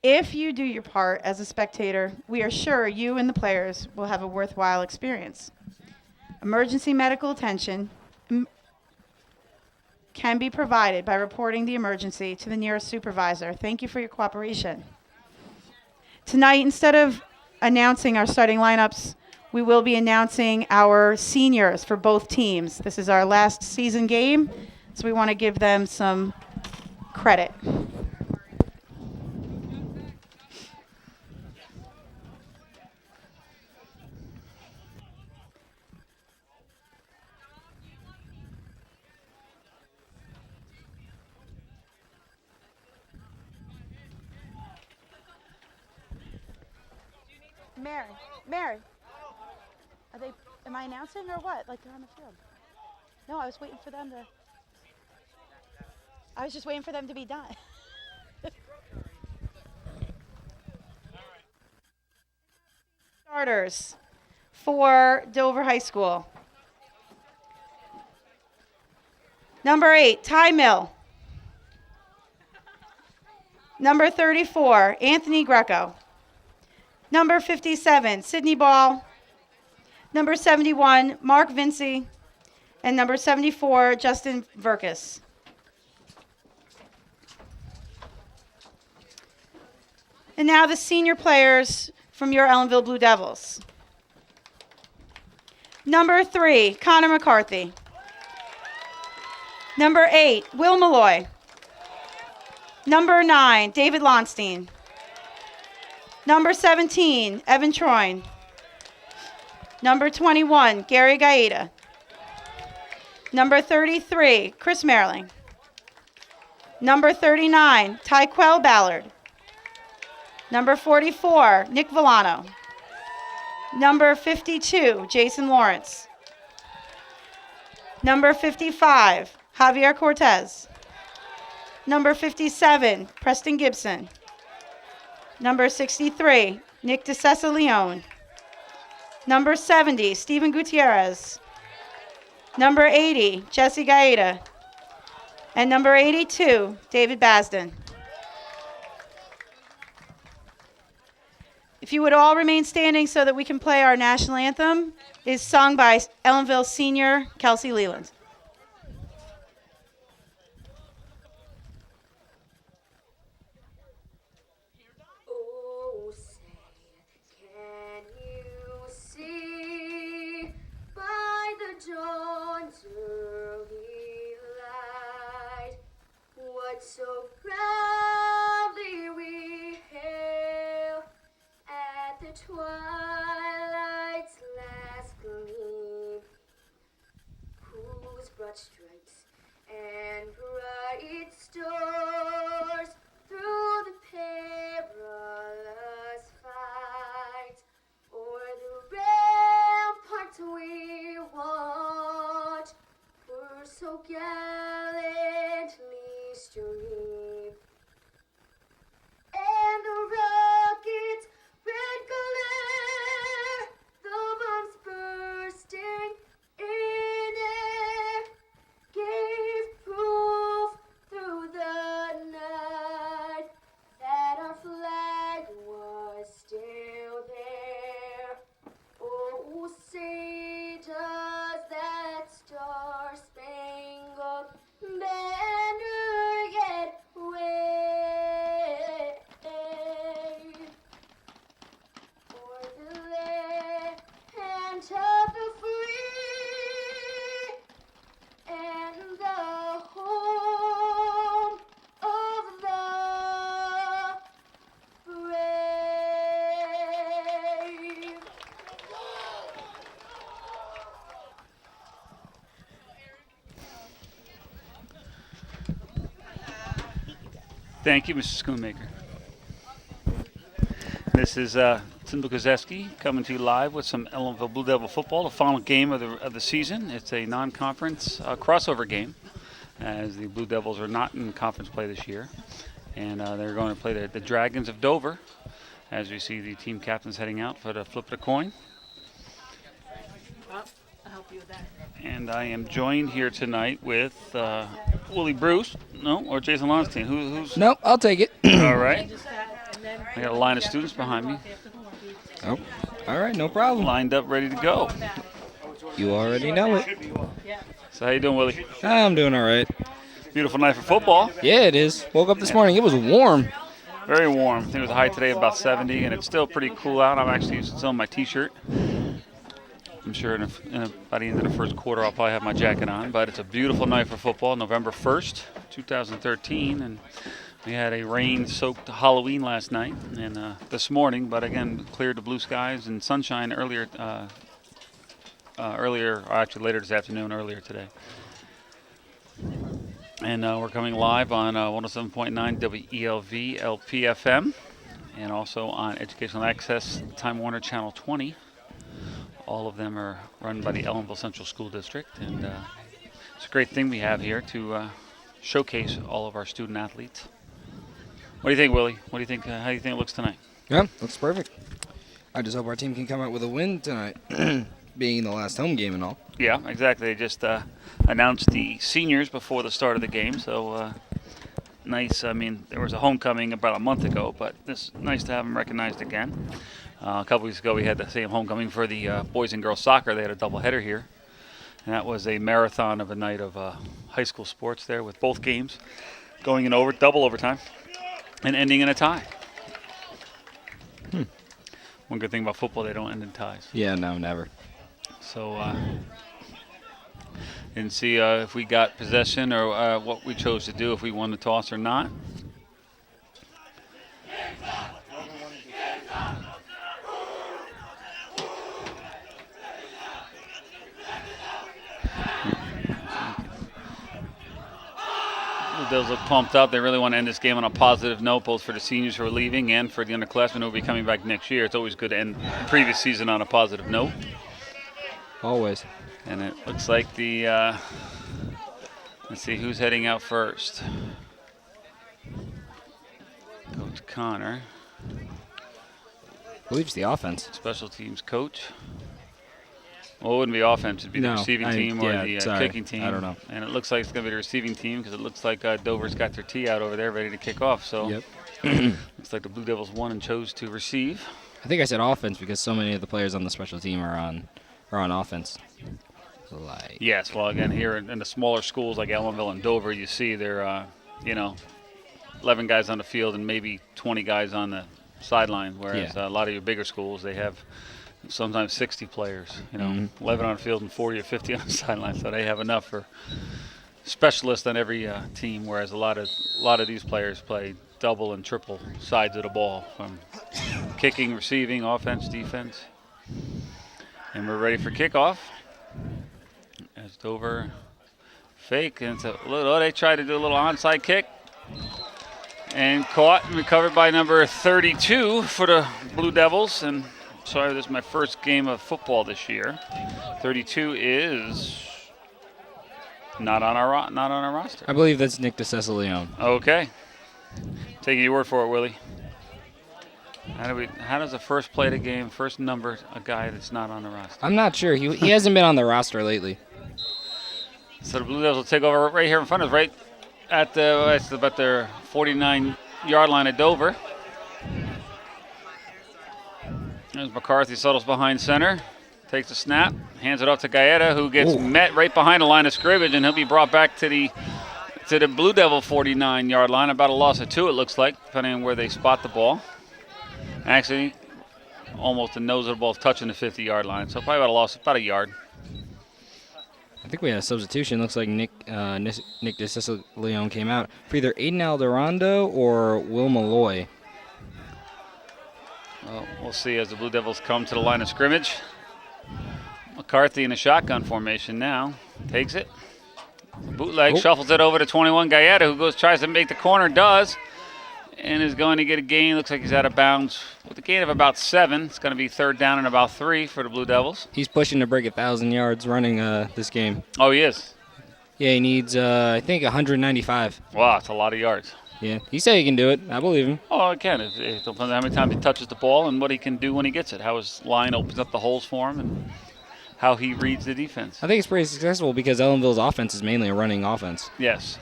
If you do your part as a spectator, we are sure you and the players will have a worthwhile experience. Emergency medical attention can be provided by reporting the emergency to the nearest supervisor. Thank you for your cooperation. Tonight, instead of announcing our starting lineups, we will be announcing our seniors for both teams. This is our last season game, so we want to give them some credit. Mary, am I announcing or what? Like they're on the field. No, I was just waiting for them to be done. Starters for Dover High School. Number 8, Ty Mill. Number 34, Anthony Greco. Number 57, Sydney Ball. Number 71, Mark Vinci. And number 74, Justin Verkus. And now the senior players from your Ellenville Blue Devils. Number 3, Connor McCarthy. Number 8, Will Malloy. Number 9, David Lonstein. Number 17, Evan Troyne. Number 21, Gary Gaeta. Number 33, Chris Merling. Number 39, Tyquel Ballard. Number 44, Nick Villano. Number 52, Jason Lawrence. Number 55, Javier Cortez. Number 57, Preston Gibson. Number 63, Nick DeCessa Leone. Number 70, Stephen Gutierrez. Number 80, Jesse Gaeta. And number 82, David Basden. If you would all remain standing so that we can play our national anthem, is sung by Ellenville senior Kelsey Leland. Dawn's early light, what so proudly we hail at the twilight's last gleam, whose broad stripes and bright stars through the perilous fight o'er the ramparts we watch were so gallantly streamed, and the rocket's red glare, the bombs bursting in air, gave proof through the night that our flag was still there. Oh, say does that star-spangled banner yet wave o'er the land of the free and the home of the brave. Thank you, Mr. Schoonmaker. This is Tim Lukazeski coming to you live with some Ellenville Blue Devil football, the final game of the season. It's a non-conference crossover game, as the Blue Devils are not in conference play this year. And they're going to play the Dragons of Dover, as we see the team captains heading out for the flip of the coin. I'll help you with that. And I am joined here tonight with Willie Bruce, or Jason Lonstein. Who's Nope, I'll take it. all right. I got a line of students behind me, Oh, all right, no problem. lined up, ready to go. You already know it. So how you doing, Willie? I'm doing all right. Beautiful night for football. Yeah, it is. Woke up this morning. It was warm. Very warm. I think it was a high today of about 70, and it's still pretty cool out. I'm actually still in my T-shirt. I'm sure by the end of the first quarter I'll probably have my jacket on. But it's a beautiful night for football, November 1st, 2013. And we had a rain-soaked Halloween last night and this morning. But again, cleared to blue skies and sunshine earlier, or actually later this afternoon, earlier today. And we're coming live on 107.9 WELV LPFM and also on Educational Access, Time Warner Channel 20. All of them are run by the Ellenville Central School District. And it's a great thing we have here to showcase all of our student athletes. What do you think, Willie? What do you think? How do you think it looks tonight? Yeah, looks perfect. I just hope our team can come out with a win tonight, being the last home game and all. Yeah, exactly. They just announced the seniors before the start of the game, so nice. I mean, there was a homecoming about a month ago, but it's nice to have them recognized again. A couple weeks ago, we had the same homecoming for the boys and girls soccer. They had a doubleheader here, and that was a marathon of a night of high school sports there, with both games going in double overtime and ending in a tie. One good thing about football, they don't end in ties. Yeah, no, never. So, and see if we got possession or what we chose to do, if we won the toss or not. The Devils look pumped up. They really want to end this game on a positive note, both for the seniors who are leaving and for the underclassmen who will be coming back next year. It's always good to end the previous season on a positive note. Always. And it looks like the, let's see, who's heading out first? Coach Connor. I believe it's the offense. Special teams coach. Well, it wouldn't be offense. It'd be the receiving team or the kicking team. I don't know. And it looks like it's going to be the receiving team because it looks like Dover's got their tee out over there ready to kick off. So Yep. looks like the Blue Devils won and chose to receive. I think I said offense because so many of the players on the special team are on offense. Like. Yes, well, again, here in the smaller schools like Ellenville and Dover, you see there, 11 guys on the field and maybe 20 guys on the sideline, whereas a lot of your bigger schools, they have sometimes 60 players, 11 on the field and 40 or 50 on the sideline, so they have enough for specialists on every team, whereas a lot of these players play double and triple sides of the ball, from kicking, receiving, offense, defense. And we're ready for kickoff. As Dover fake, and they tried to do a little onside kick. And caught and recovered by number 32 for the Blue Devils. And sorry, this is my first game of football this year. 32 is not on our roster. I believe that's Nick DeCecilione. Okay. Taking your word for it, Willie. How does the first play of the game, first number, a guy that's not on the roster? I'm not sure. He hasn't been on the roster lately. So the Blue Devils will take over right here in front of us, right at about their 49-yard line at Dover. There's McCarthy, settles behind center, takes the snap, hands it off to Gaeta, who gets met right behind the line of scrimmage, and he'll be brought back to the Blue Devil 49-yard line. About a loss of 2, it looks like, depending on where they spot the ball. Actually, almost the nose of the ball touching the 50-yard line, so probably about a yard. I think we had a substitution. Looks like Nick DeCecilione came out for either Aiden Alderando or Will Malloy. Well, we'll see as the Blue Devils come to the line of scrimmage. McCarthy in a shotgun formation now. Takes it. Bootleg, shuffles it over to 21 Gaeta, who tries to make the corner, does. And is going to get a gain. Looks like he's out of bounds with a gain of about 7. It's going to be third down and about 3 for the Blue Devils. He's pushing to break 1,000 yards running this game. Oh, he is? Yeah, he needs, I think, 195. Wow, it's a lot of yards. Yeah, he said he can do it. I believe him. Oh, it can. It depends on how many times he touches the ball and what he can do when he gets it, how his line opens up the holes for him, and how he reads the defense. I think it's pretty successful because Ellenville's offense is mainly a running offense. Yes.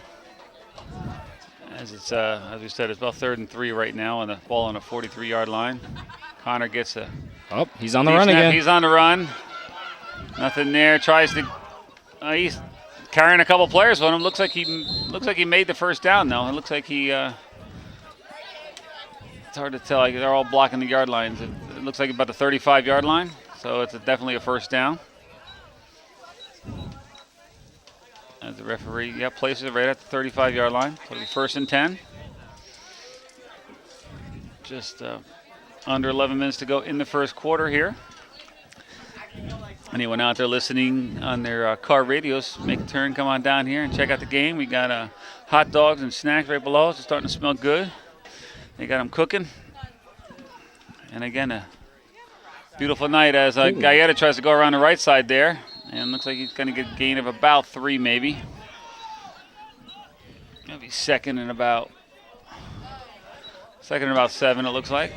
as we said, it's about 3rd and 3 right now, on the ball on a 43-yard line. Connor gets a Oh, he's on the deep run snap. again. He's on the run. Nothing there. Tries to. He's carrying a couple players on him. Looks like he made the first down though. It looks like he. It's hard to tell. Like, they're all blocking the yard lines. It looks like about the 35-yard line. So it's definitely a first down. As the referee, places it right at the 35-yard line. So it'll be 1st and 10. Just under 11 minutes to go in the first quarter here. Anyone out there listening on their car radios, make a turn, come on down here and check out the game. We got hot dogs and snacks right below us. It's starting to smell good. They got them cooking. And again, a beautiful night as Gaeta tries to go around the right side there. And looks like he's going to get a gain of about 3 maybe. He'll be second and about 7, it looks like.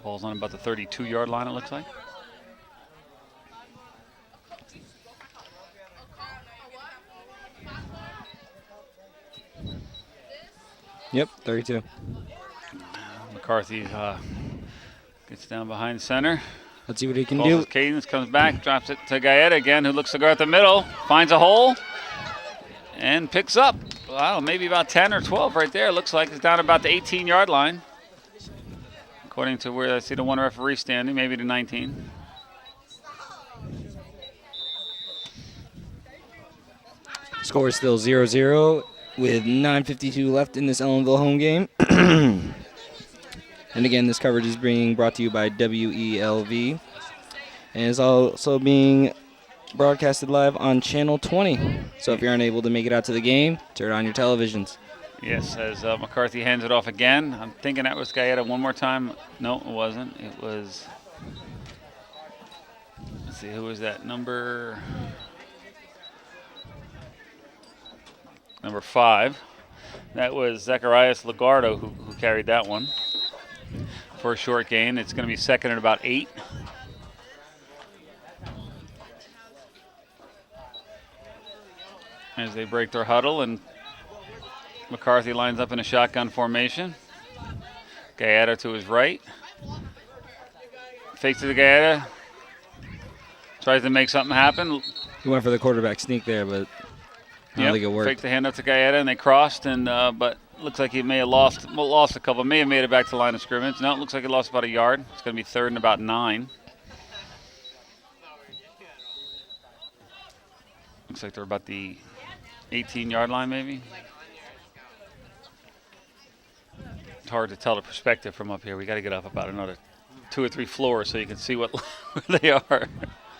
Ball's on about the 32-yard line, it looks like. Yep, 32. McCarthy gets down behind center. Let's see what he can Calls do. his cadence, comes back, drops it to Gaeta again, who looks to go at the middle, finds a hole, and picks up. Wow, maybe about 10 or 12 right there. Looks like it's down about the 18-yard line, according to where I see the one referee standing, maybe the 19. Score is still 0-0 with 9:52 left in this Ellenville home game. And again, this coverage is being brought to you by WELV and is also being broadcasted live on Channel 20. So if you're unable to make it out to the game, turn on your televisions. Yes, as McCarthy hands it off again. I'm thinking that was Gaeta one more time. No, it wasn't. It was, let's see, who was that? Number 5. That was Zacharias Lagardo who carried that one for a short gain. It's going to be second and about 8. As they break their huddle, and McCarthy lines up in a shotgun formation. Gaeta to his right. Fakes to the Gaeta. Tries to make something happen. He went for the quarterback sneak there, but I don't think it worked. Faked the hand up to Gaeta, and they crossed, and but looks like he may have lost a couple. May have made it back to the line of scrimmage. No, it looks like he lost about a yard. It's going to be 3rd and about 9. Looks like they're about the 18-yard line, maybe. It's hard to tell the perspective from up here. We got to get up about another 2 or 3 floors so you can see where they are.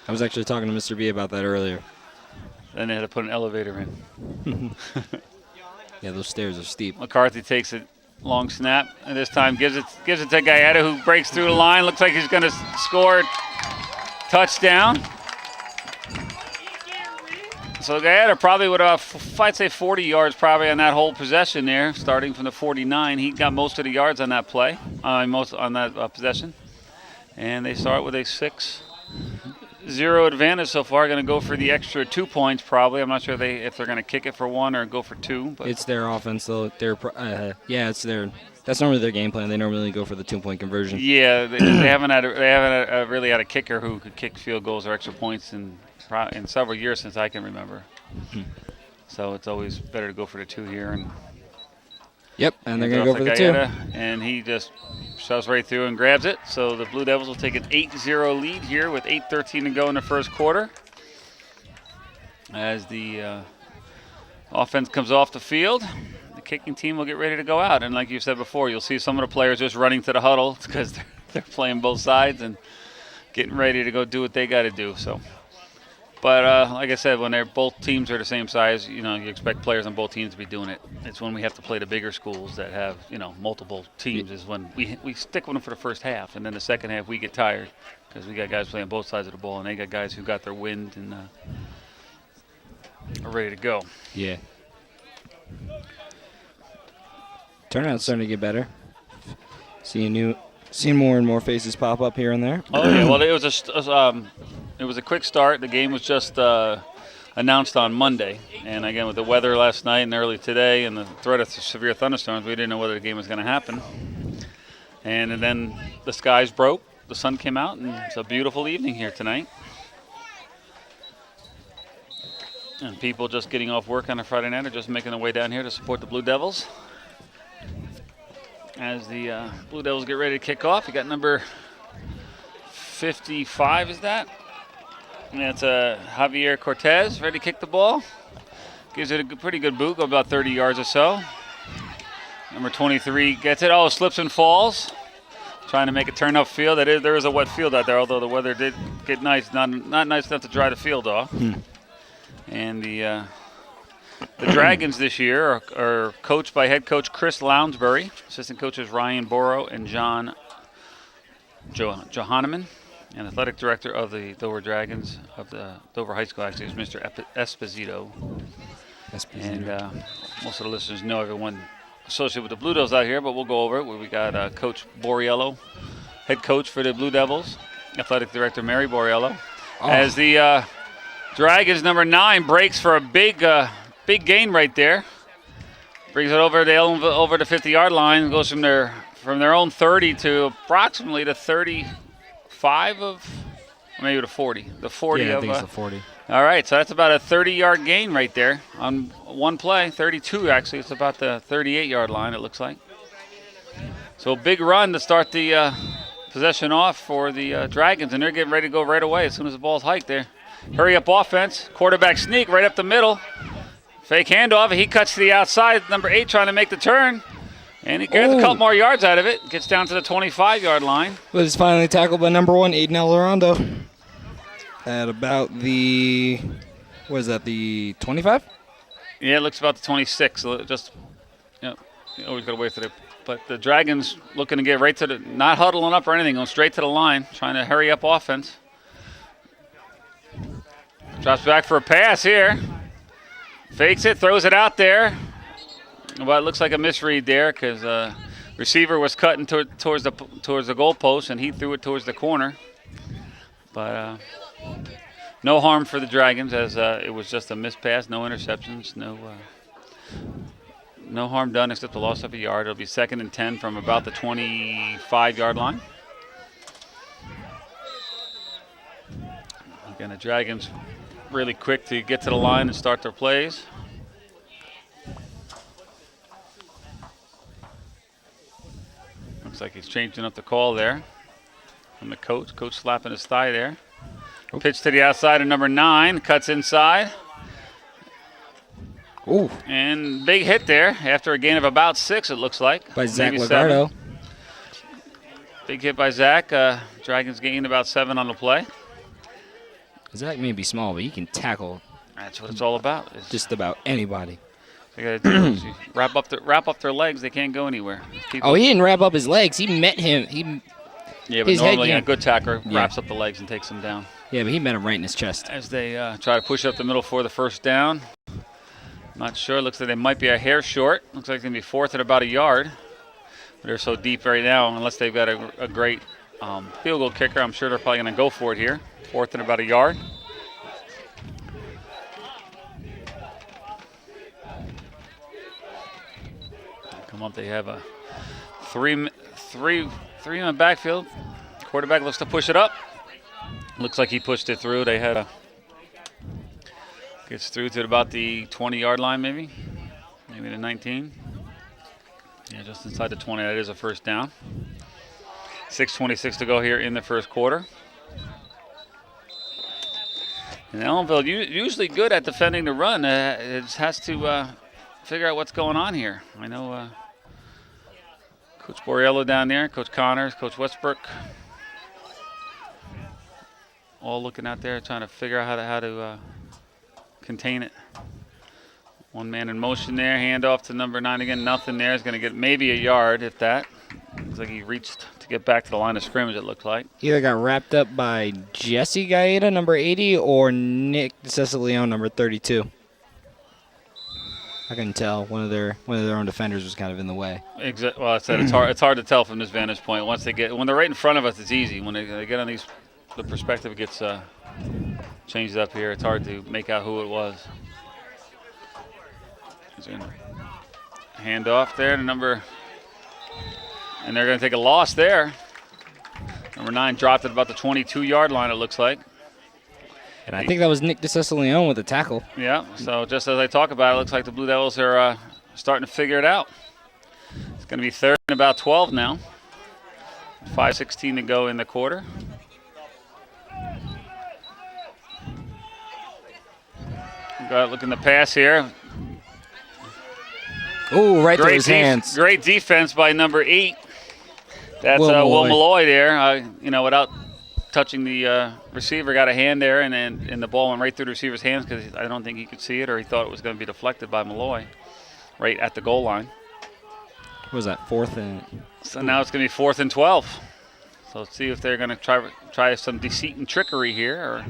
I was actually talking to Mr. B about that earlier. Then they had to put an elevator in. Yeah, those stairs are steep. McCarthy takes a long snap, and this time gives it to Gaeta, who breaks through the line. Looks like he's going to score touchdown. So Gaeta probably would have, I'd say 40 yards probably on that whole possession there, starting from the 49. He got most of the yards on that play, most on that possession. And they start with a 6-0 advantage so far. Going to go for the extra 2 points probably. I'm not sure if they're going to kick it for 1 or go for 2. But It's their offense, though. It's their. That's normally their game plan. They normally go for the 2-point conversion. yeah, they haven't really had a kicker who could kick field goals or extra points in several years since I can remember. So it's always better to go for the 2 here. And Yep, and they're going to go for the 2. And he just shoves right through and grabs it. So the Blue Devils will take an 8-0 lead here with 8:13 to go in the first quarter. As the offense comes off the field, the kicking team will get ready to go out. And like you said before, you'll see some of the players just running to the huddle because they're playing both sides and getting ready to go do what they got to do. So. But like I said, when both teams are the same size, you expect players on both teams to be doing it. It's when we have to play the bigger schools that have, multiple teams is when we stick with them for the first half. And then the second half we get tired because we got guys playing both sides of the ball, and they got guys who got their wind and are ready to go. Yeah. Turnout's starting to get better. Seeing more and more faces pop up here and there. Oh yeah, well it was a quick start. The game was just announced on Monday. And again, with the weather last night and early today and the threat of severe thunderstorms, we didn't know whether the game was going to happen. And then the skies broke, the sun came out, and it's a beautiful evening here tonight. And people just getting off work on a Friday night are just making their way down here to support the Blue Devils. As the Blue Devils get ready to kick off, you got number 55, is that? And that's Javier Cortez, ready to kick the ball. Gives it a pretty good boot, go about 30 yards or so. Number 23 gets it. Oh, slips and falls. Trying to make it turn upfield. There is a wet field out there, although the weather did get nice. Not nice enough to dry the field off. And the Dragons this year are coached by head coach Chris Lounsbury. Assistant coaches Ryan Borrow and John Johanneman. And athletic director of the Dover Dragons of the Dover High School actually is Mr. Esposito. And most of the listeners know everyone associated with the Blue Devils out here, but we'll go over it. We got Coach Borriello, head coach for the Blue Devils, athletic director Mary Borriello. As the Dragons, number 9, breaks for a big gain right there. Brings it over the 50-yard line, goes from their own 30 to approximately the 35 of, or maybe the 40. The 40 Yeah, of. I think it's the 40. All right, so that's about a 30-yard gain right there on one play. 32, actually. It's about the 38-yard line, it looks like. So a big run to start the possession off for the Dragons, and they're getting ready to go right away as soon as the ball's hiked there. Hurry-up offense. Quarterback sneak right up the middle. Fake handoff. He cuts to the outside. Number 8 trying to make the turn. And he gets a couple more yards out of it. Gets down to the 25-yard line. But it's finally tackled by number 1, Aiden Elorondo. At about the, what is that, the 25? Yeah, it looks about the 26. Just, you always got to wait for it. But the Dragons looking to get right to the, not huddling up or anything, going straight to the line, trying to hurry up offense. Drops back for a pass here. Fakes it, throws it out there. Well, it looks like a misread there because receiver was cutting towards the goalpost, and he threw it towards the corner. But no harm for the Dragons, as it was just a missed pass, no interceptions, no harm done except the loss of a yard. It'll be 2nd and 10 from about the 25-yard line. Again, the Dragons really quick to get to the line and start their plays. Looks like he's changing up the call there from the coach. Coach slapping his thigh there. Pitch to the outside of number 9. Cuts inside. Ooh. And big hit there after a gain of about 6, it looks like. By Zach Maybe Legardo. 7. Big hit by Zach. Dragons gained about 7 on the play. Zach may be small, but he can tackle That's what it's all about. just about anybody. They got to do is you wrap up their legs. They can't go anywhere. Oh, he didn't wrap up his legs. He met him. Yeah, but his head normally a came- good tackler wraps up the legs and takes them down. Yeah, but he met him right in his chest. As they try to push up the middle for the first down. Not sure. Looks like they might be a hair short. Looks like they're going to be 4th at about a yard. But they're so deep right now, unless they've got a great field goal kicker, I'm sure they're probably going to go for it here. 4th at about a yard. Come up, they have a three-man backfield. Quarterback looks to push it up. Looks like he pushed it through. They had gets through to about the 20-yard line, maybe the 19. Yeah, just inside the 20. That is a first down. 6:26 to go here in the first quarter. And Ellenville usually good at defending the run. It has to figure out what's going on here. I know Coach Borriello down there, Coach Connors, Coach Westbrook, all looking out there trying to figure out how to contain it. One man in motion there, handoff to number 9 again. Nothing there. Is going to get maybe a yard, if that. Looks like he reached to get back to the line of scrimmage, it looked like. Either got wrapped up by Jesse Gaeta, number 80, or Nick Cecilione, number 32. I couldn't tell. One of their own defenders was kind of in the way. Well, I said it's hard to tell from this vantage point. When they're right in front of us, it's easy. When they get on the perspective gets changed up here. It's hard to make out who it was. Hand off there to number, and they're going to take a loss there. Number 9 dropped at about the 22-yard line, it looks like. And I think that was Nick DeCecilione with the tackle. Yeah, so just as I talk about it, it looks like the Blue Devils are starting to figure it out. It's going to be 3rd and about 12 now. 5:16 to go in the quarter. Got to look in the pass here. Oh, right through his hands. Great defense by number 8. That's Will Will Malloy. Malloy there. Without touching the receiver, got a hand there, and the ball went right through the receiver's hands because I don't think he could see it, or he thought it was going to be deflected by Malloy right at the goal line. What was that, 4th and? So now it's going to be 4th and 12. So let's see if they're going to try some deceit and trickery here. Or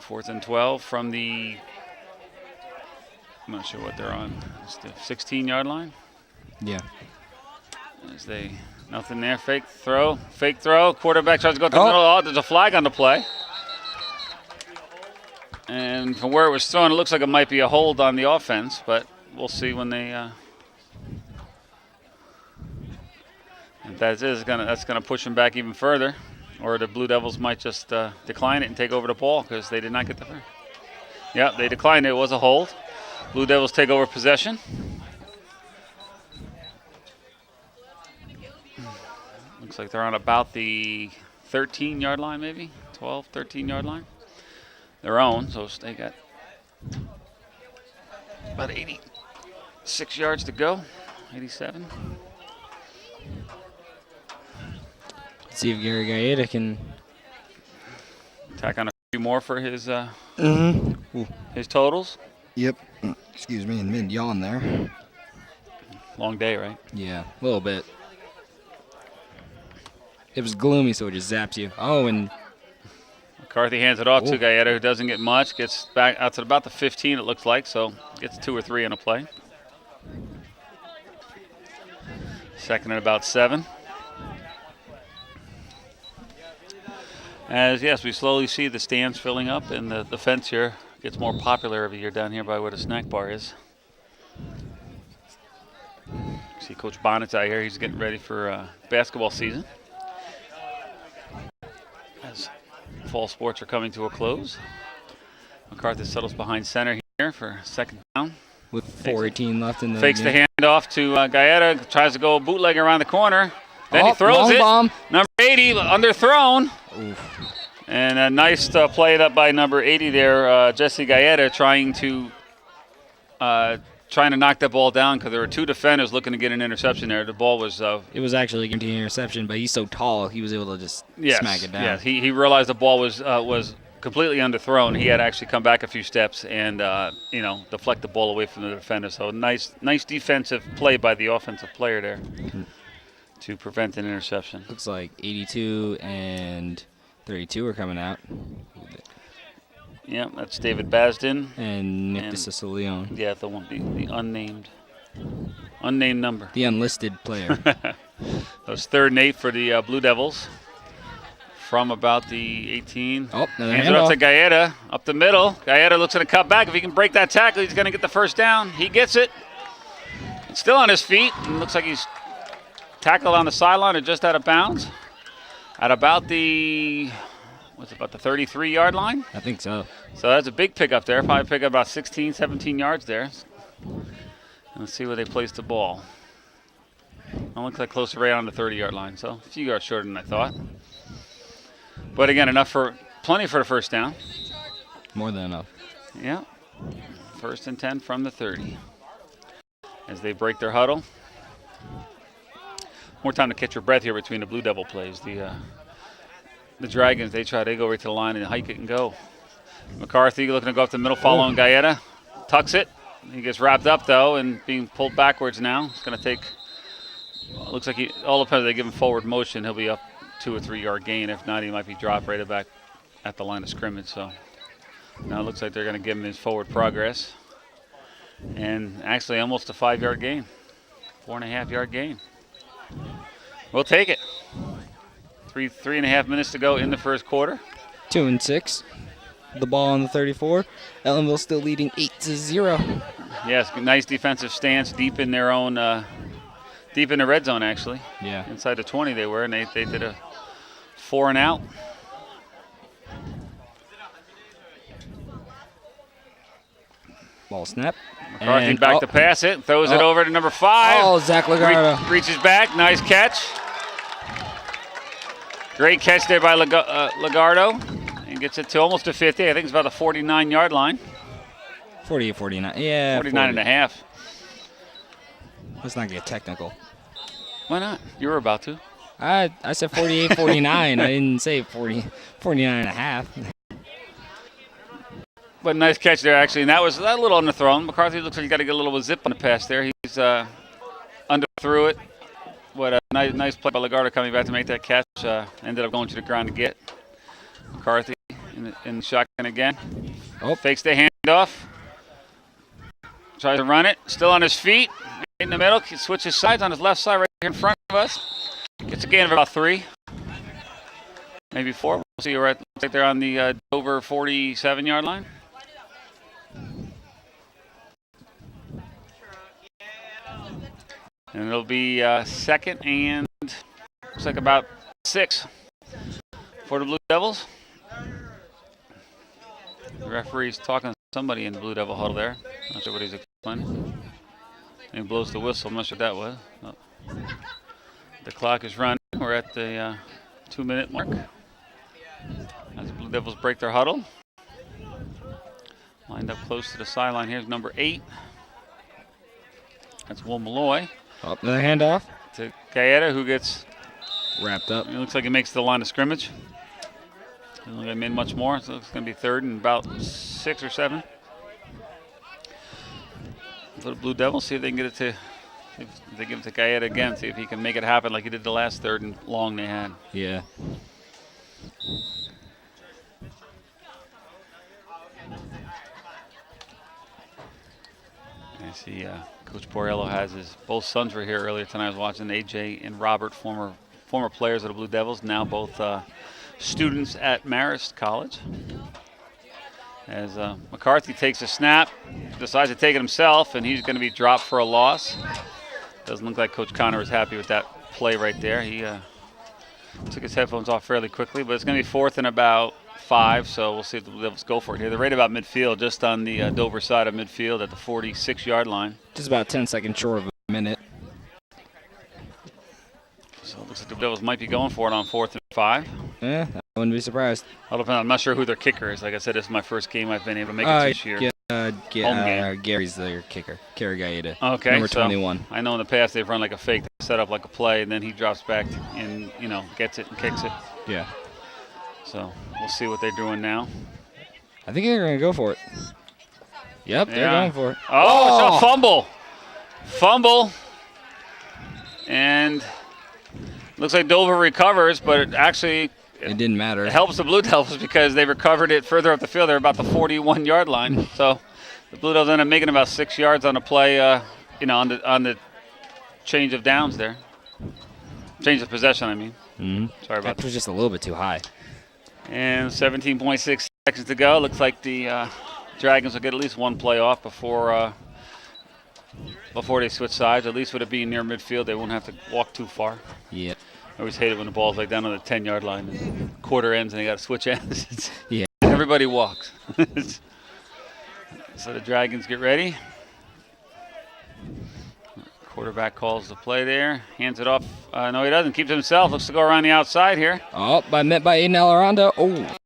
4th and 12 from the, I'm not sure what they're on. It's the 16-yard line. Yeah. As nothing there. Fake throw. Quarterback tries to go to the middle. Oh, there's a flag on the play. And from where it was thrown, it looks like it might be a hold on the offense, but we'll see when they. If that's gonna push them back even further, or the Blue Devils might just decline it and take over the ball because they did not get the first. Yeah, they declined it. It was a hold. Blue Devils take over possession. Looks like they're on about the 13-yard line, maybe 12, 13-yard line. Their own, so they got about 86 yards to go, 87. Let's see if Gary Gaeta can Tack on a few more for his Ooh. his totals. Yep. Excuse me, in mid yawn there. Long day, right? Yeah, a little bit. It was gloomy, so it just zaps you. Oh, and McCarthy hands it off to Gaeta, who doesn't get much. Gets back out to about the 15, it looks like, so gets 2 or 3 in a play. 2nd and about 7. As, yes, we slowly see the stands filling up, and the fence here gets more popular every year down here by where the snack bar is. See Coach Bonnet's out here. He's getting ready for basketball season. As fall sports are coming to a close. McCarthy settles behind center here for 2nd down. with 4:18 left in the Fakes game. the handoff to Gaeta. Tries to go bootleg around the corner. Then he throws long it. Bomb. Number 80 underthrown. Oof. And a nice play up by number 80 there, Jesse Gaeta, trying to knock that ball down because there were 2 defenders looking to get an interception there. The ball was It was actually going to be an interception, but he's so tall, he was able to just smack it down. Yes, he realized the ball was completely underthrown. He had to actually come back a few steps and deflect the ball away from the defender. So nice defensive play by the offensive player there to prevent an interception. Looks like 82 and 32 are coming out. Yeah, that's David Basden. And Nick DeCecilione. Yeah, the unnamed number. The unlisted player. That was 3rd and 8 for the Blue Devils. From about the 18. Oh, another hands it off handoff. to Gaeta, up the middle. Gaeta looks at a cutback. If he can break that tackle, he's going to get the first down. He gets it. It's still on his feet. And looks like he's tackled on the sideline or just out of bounds. At about the 33-yard line? I think so. So that's a big pickup there. Probably pick up about 16, 17 yards there. And let's see where they place the ball. It looks like close to right on the 30-yard line. So a few yards shorter than I thought. But again, plenty for the first down. More than enough. Yeah. 1st and 10 from the 30. As they break their huddle. More time to catch your breath here between the Blue Devil plays. The Dragons, they go right to the line and hike it and go. McCarthy looking to go up the middle, following Gaeta. Tucks it. He gets wrapped up, though, and being pulled backwards now. It's going to take, looks like all depends. They give him forward motion. He'll be up 2 or 3 yard gain. If not, he might be dropped right back at the line of scrimmage. So now it looks like they're going to give him his forward progress. And actually almost a 5 yard gain. 4.5 yard gain. We'll take it. Three and a half minutes to go in the first quarter. 2-6. The ball on the 34. Ellenville still leading 8-0. Yes, nice defensive stance deep in their own, deep in the red zone actually. Yeah. Inside the 20 they were, and they did a 4 and out. Ball snap. McCarthy And- back oh. to pass it, throws it Oh. over to number 5. Oh, Zach Lagardo. Reaches back, nice catch. Great catch there by Lagardo. And gets it to almost to 50. I think it's about the 49-yard line. 48, 49. Yeah. 49 and a half. Let's not get technical. Why not? You were about to. I said 48, 49. I didn't say 49 and a half. But nice catch there, actually. And that was a little underthrown. McCarthy looks like he got to get a little zip on the pass there. He's underthrew it. What a nice play by Lagardo coming back to make that catch. Ended up going to the ground to get McCarthy in the shotgun again. Oh. Fakes the handoff. Tries to run it. Still on his feet. In the middle. He switches sides on his left side right here in front of us. Gets a gain of about 3. Maybe 4. We'll see. Right, looks like they're on the Dover 47-yard line. And it'll be second and looks like about 6 for the Blue Devils. The referee's talking to somebody in the Blue Devil huddle there. Not sure what he's explaining. And he blows the whistle. I'm not sure what that was. No. The clock is running. We're at the 2-minute mark. As the Blue Devils break their huddle. Lined up close to the sideline. Here's number 8. That's Will Malloy. Up another handoff. To Gaeta, who gets Wrapped up. it looks like he makes the line of scrimmage. Doesn't look like he made much more, so it's going to be third and about 6 or 7. For the Blue Devils, see if they can get it to, if they give it to Gaeta again, see if he can make it happen like he did the last third and long they had. Yeah. I see Coach Borello has both sons were here earlier tonight. I was watching AJ and Robert, former players of the Blue Devils, now both students at Marist College. As McCarthy takes a snap, decides to take it himself, and he's going to be dropped for a loss. Doesn't look like Coach Connor is happy with that play right there. He took his headphones off fairly quickly, but it's going to be 4th and about 5, so we'll see if the Blue Devils go for it here. They're right about midfield, just on the Dover side of midfield at the 46-yard line. Just about 10 seconds short of a minute. So it looks like the Devils might be going for it on 4th and 5. Yeah, I wouldn't be surprised. I'm not sure who their kicker is. Like I said, this is my first game I've been able to make it this year. Home game. Gary's their kicker. Gary Gaeta. Okay, Number so 21. I know in the past they've run like a fake, set up like a play, and then he drops back and gets it and kicks it. Yeah. So we'll see what they're doing now. I think they're going to go for it. Yep, they're Yeah. going for it. Oh, it's a fumble, and looks like Dover recovers, but it actually It didn't matter. it helps the Blue Devils because they recovered it further up the field. They're about the 41-yard line. So the Blue Devils end up making about 6 yards on the play, on the change of downs there. Change of possession, I mean. Mm-hmm. Sorry about That was just a little bit too high. And 17.6 seconds to go. Looks like the Dragons will get at least one play off before they switch sides. At least with it being near midfield, they won't have to walk too far. Yep. I always hate it when the ball's like down on the 10-yard line and quarter ends and they got to switch ends. Yeah. Everybody walks. So the Dragons get ready. Quarterback calls the play there. Hands it off. No, he doesn't. Keeps it himself. Looks to go around the outside here. Oh, met by Aiden Alorando. Oh.